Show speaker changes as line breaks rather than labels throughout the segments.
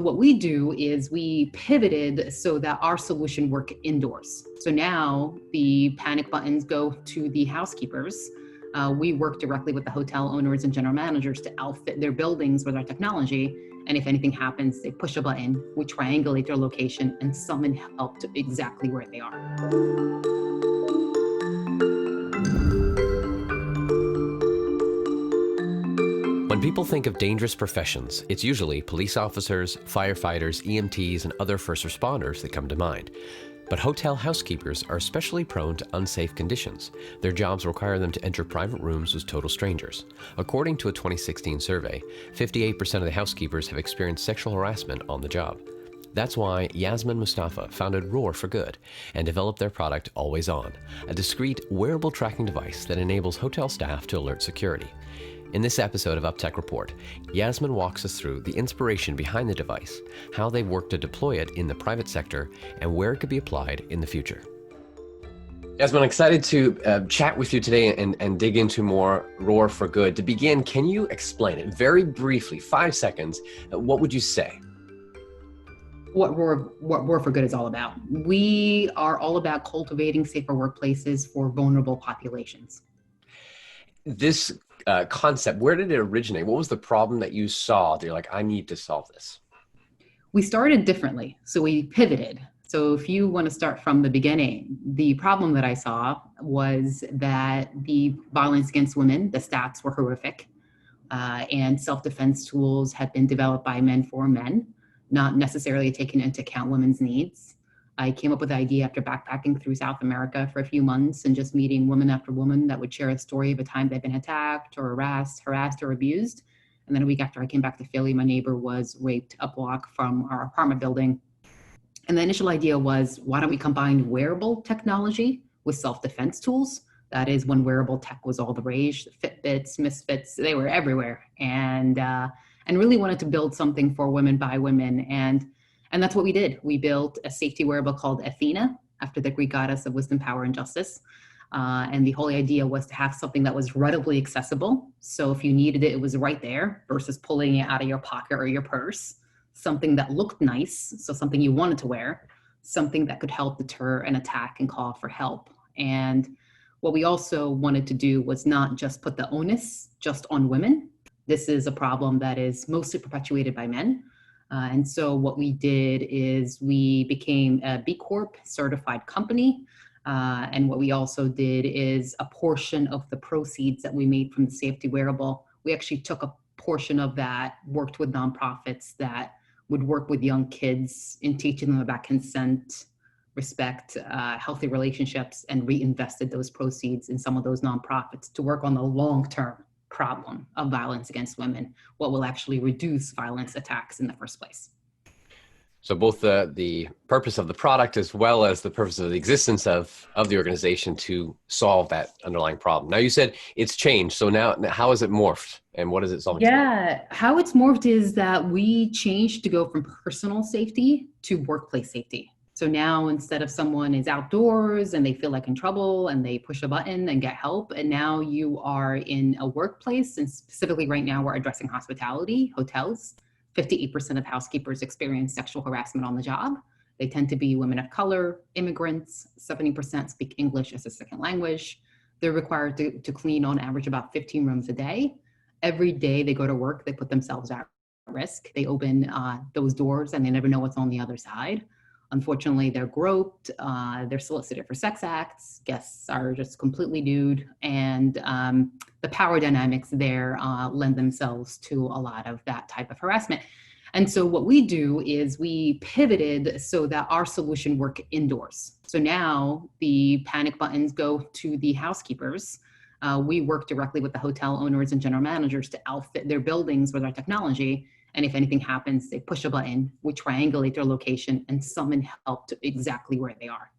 What we do is we pivoted so that our solution work indoors. So now the panic buttons go to the housekeepers. We work directly with the hotel owners and general managers to outfit their buildings with our technology. And if anything happens, they push a button, we triangulate their location and summon help to exactly where they are.
When people think of dangerous professions, it's usually police officers, firefighters, EMTs, and other first responders that come to mind. But hotel housekeepers are especially prone to unsafe conditions. Their jobs require them to enter private rooms with total strangers. According to a 2016 survey, 58% of the housekeepers have experienced sexual harassment on the job. That's why Yasmine Mustafa founded Roar for Good and developed their product AlwaysOn, a discrete, wearable tracking device that enables hotel staff to alert security. In this episode of UpTech Report, Yasmine walks us through the inspiration behind the device, how they've worked to deploy it in the private sector, and where it could be applied in the future. Yasmine, I'm excited to chat with you today and dig into more Roar for Good. To begin, can you explain it very briefly, 5 seconds? What would you say?
What Roar for Good is all about. We are all about cultivating safer workplaces for vulnerable populations.
This concept, where did it originate? What was the problem that you saw that you're like, I need to solve this?
We started differently, so we pivoted. So if you want to start from the beginning, the problem that I saw was that the violence against women, the stats were horrific, and self-defense tools had been developed by men for men, not necessarily taking into account women's needs. I came up with the idea after backpacking through South America for a few months and just meeting woman after woman that would share a story of a time they'd been attacked or harassed or abused. And then a week after I came back to Philly, my neighbor was raped a block from our apartment building. And the initial idea was, why don't we combine wearable technology with self-defense tools? That is when wearable tech was all the rage, the Fitbits, Misfits, they were everywhere. And really wanted to build something for women by women. And that's what we did. We built a safety wearable called Athena, after the Greek goddess of wisdom, power, and justice. And the whole idea was to have something that was readily accessible. So if you needed it, it was right there versus pulling it out of your pocket or your purse. Something that looked nice, so something you wanted to wear, something that could help deter an attack and call for help. And what we also wanted to do was not just put the onus just on women. This is a problem that is mostly perpetuated by men. And so what we did is we became a B Corp certified company. And what we also did is a portion of the proceeds that we made from the safety wearable, we actually took a portion of that, worked with nonprofits that would work with young kids in teaching them about consent, respect, healthy relationships, and reinvested those proceeds in some of those nonprofits to work on the long-term problem of violence against women, what will actually reduce violence attacks in the first place.
So both the purpose of the product as well as the purpose of the existence of the organization to solve that underlying problem. Now you said it's changed. So now how is it morphed and what is it solving?
Yeah, how it's morphed is that we changed to go from personal safety to workplace safety. So now instead of someone is outdoors and they feel like in trouble and they push a button and get help, and now you are in a workplace, and specifically right now we're addressing hospitality, hotels. 58% of housekeepers experience sexual harassment on the job. They tend to be women of color, immigrants, 70% speak English as a second language. They're required to clean on average about 15 rooms a day. Every day they go to work, they put themselves at risk. They open those doors and they never know what's on the other side. Unfortunately, they're groped, they're solicited for sex acts, guests are just completely nude, and the power dynamics there lend themselves to a lot of that type of harassment. And so what we do is we pivoted so that our solution work indoors. So now the panic buttons go to the housekeepers. We work directly with the hotel owners and general managers to outfit their buildings with our technology. And if anything happens, they push a button, we triangulate their location and summon help to exactly where they are.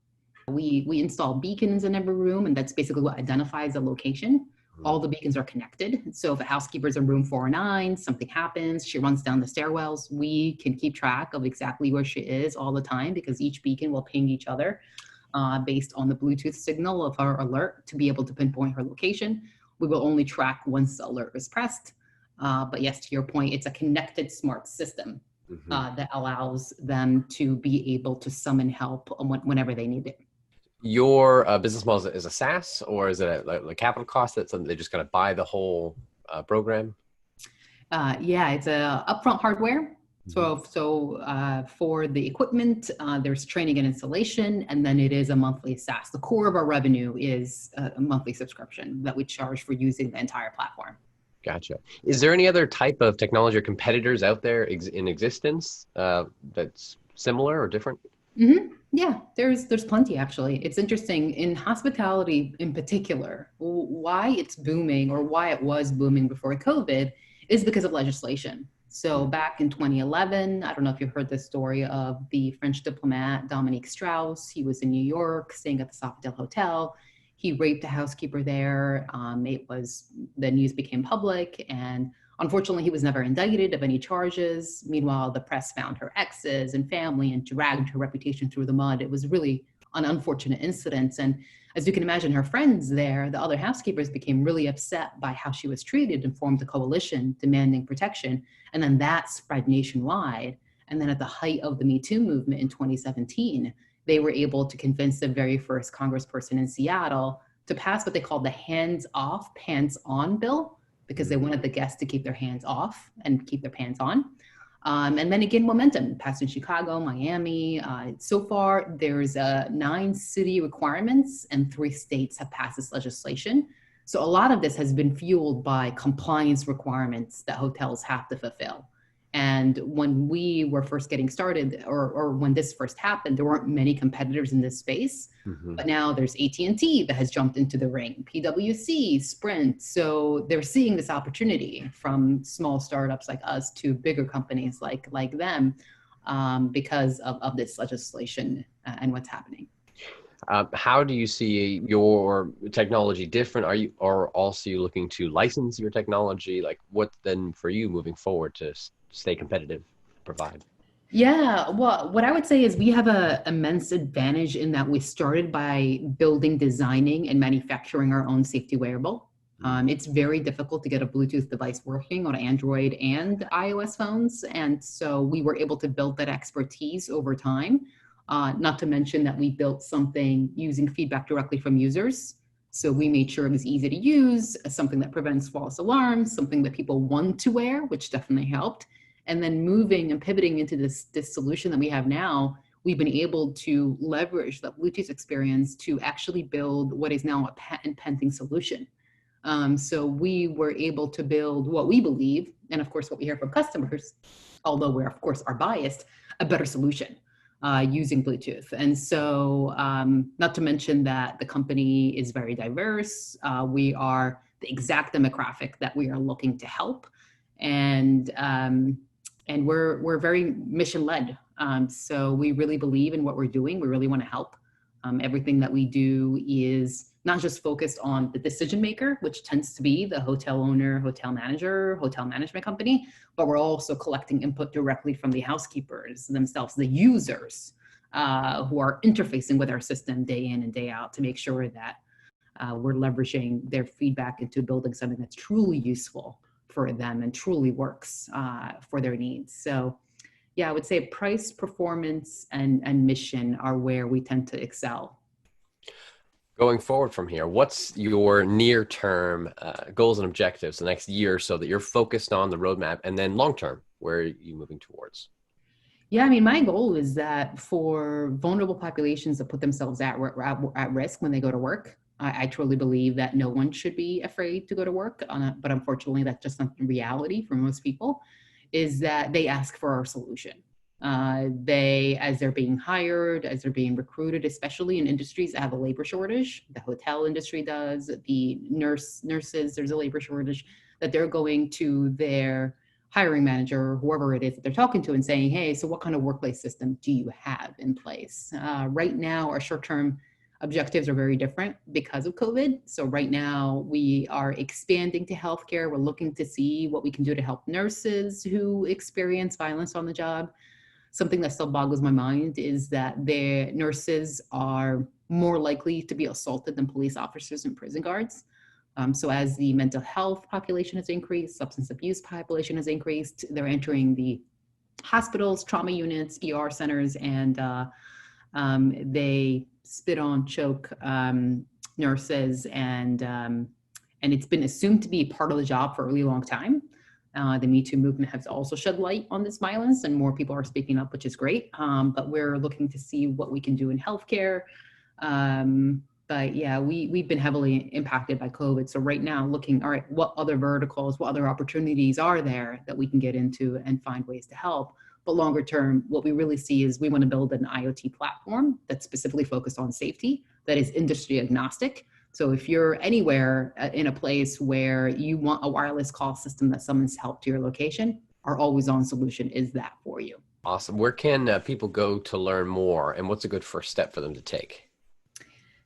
We install beacons in every room, and that's basically what identifies a location. All the beacons are connected. So if a housekeeper's in room 409, something happens, she runs down the stairwells, we can keep track of exactly where she is all the time because each beacon will ping each other based on the Bluetooth signal of her alert to be able to pinpoint her location. We will only track once the alert is pressed. But yes, to your point, it's a connected smart system. that allows them to be able to summon help whenever they need it.
Your business model is a SaaS, or is it a capital cost that something they just kind of buy the whole program?
Yeah, it's a upfront hardware. So for the equipment, there's training and installation, and then it is a monthly SaaS. The core of our revenue is a monthly subscription that we charge for using the entire platform.
Gotcha. Is there any other type of technology or competitors out there in existence that's similar or different?
Yeah, there's plenty actually. It's interesting in hospitality in particular. Why it's booming, or why it was booming before COVID, is because of legislation. So back in 2011, I don't know if you've heard the story of the French diplomat Dominique Strauss. He was in New York, staying at the Sofitel Hotel. He raped a housekeeper there. The news became public, and unfortunately, he was never indicted of any charges. Meanwhile, the press found her exes and family and dragged her reputation through the mud. It was really an unfortunate incident. And as you can imagine, her friends there, the other housekeepers, became really upset by how she was treated and formed a coalition demanding protection. And then that spread nationwide. And then at the height of the Me Too movement in 2017, they were able to convince the very first congressperson in Seattle to pass what they called the hands-off, pants-on bill, because they wanted the guests to keep their hands off and keep their pants on. And then it gained momentum, passed in Chicago, Miami. So far, there's 9 city requirements and 3 states have passed this legislation. So a lot of this has been fueled by compliance requirements that hotels have to fulfill. And when we were first getting started, or when this first happened, there weren't many competitors in this space. But now there's AT&T that has jumped into the ring, PwC, Sprint. So they're seeing this opportunity from small startups like us to bigger companies like them because of this legislation and what's happening.
How do you see your technology different? Are also you looking to license your technology? Like, what then for you moving forward to stay competitive, provide?
Yeah, well, what I would say is we have an immense advantage in that we started by building, designing, and manufacturing our own safety wearable. It's very difficult to get a Bluetooth device working on Android and iOS phones. And so we were able to build that expertise over time. Not to mention that we built something using feedback directly from users. So we made sure it was easy to use, something that prevents false alarms, something that people want to wear, which definitely helped. And then moving and pivoting into this solution that we have now, we've been able to leverage the Bluetooth experience to actually build what is now a patent pending solution. So we were able to build what we believe, and of course what we hear from customers, although we're of course are biased, a better solution using Bluetooth. And so not to mention that the company is very diverse. We are the exact demographic that we are looking to help. And we're very mission led. So we really believe in what we're doing. We really want to help. Everything that we do is not just focused on the decision maker, which tends to be the hotel owner, hotel manager, hotel management company, but we're also collecting input directly from the housekeepers themselves, the users who are interfacing with our system day in and day out to make sure that we're leveraging their feedback into building something that's truly useful for them and truly works for their needs. So yeah, I would say price, performance, and mission are where we tend to excel.
Going forward from here, what's your near-term goals and objectives the next year or so that you're focused on the roadmap, and then long-term, where are you moving towards?
Yeah, I mean, my goal is that for vulnerable populations that put themselves at risk when they go to work, I truly believe that no one should be afraid to go to work, but unfortunately that's just not the reality for most people, is that they ask for our solution. As they're being hired, as they're being recruited, especially in industries that have a labor shortage, the hotel industry does, the nurses, there's a labor shortage, that they're going to their hiring manager, whoever it is that they're talking to, and saying, hey, so what kind of workplace system do you have in place? Right now, our short-term objectives are very different because of COVID. So right now we are expanding to healthcare. We're looking to see what we can do to help nurses who experience violence on the job. Something that still boggles my mind is that their nurses are more likely to be assaulted than police officers and prison guards. So as the mental health population has increased, substance abuse population has increased, they're entering the hospitals, trauma units, ER centers, and they spit on, choke nurses, and it's been assumed to be part of the job for a really long time. The Me Too movement has also shed light on this violence, and more people are speaking up, which is great. But we're looking to see what we can do in healthcare. But yeah, we've been heavily impacted by COVID. So right now, looking, all right, what other verticals, what other opportunities are there that we can get into and find ways to help? But longer term, what we really see is we want to build an IoT platform that's specifically focused on safety, that is industry agnostic. So if you're anywhere in a place where you want a wireless call system that summons help to your location, our AlwaysOn solution is that for you.
Awesome. Where can people go to learn more, and what's a good first step for them to take?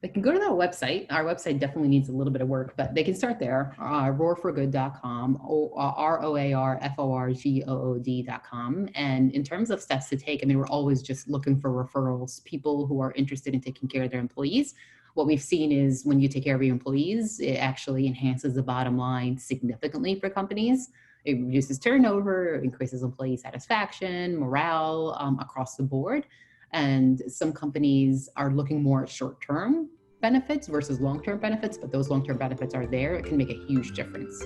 They can go to our website. Our website definitely needs a little bit of work, but they can start there, roarforgood.com, roarforgood.com. And in terms of steps to take, I mean, we're always just looking for referrals, people who are interested in taking care of their employees. What we've seen is when you take care of your employees, it actually enhances the bottom line significantly for companies. It reduces turnover, increases employee satisfaction, morale across the board. And some companies are looking more at short-term benefits versus long-term benefits, but those long-term benefits are there. It can make a huge difference.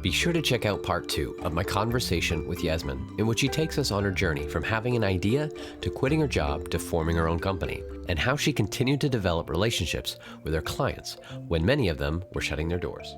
Be sure to check out part 2 of my conversation with Yasmine, in which she takes us on her journey from having an idea to quitting her job to forming her own company, and how she continued to develop relationships with her clients when many of them were shutting their doors.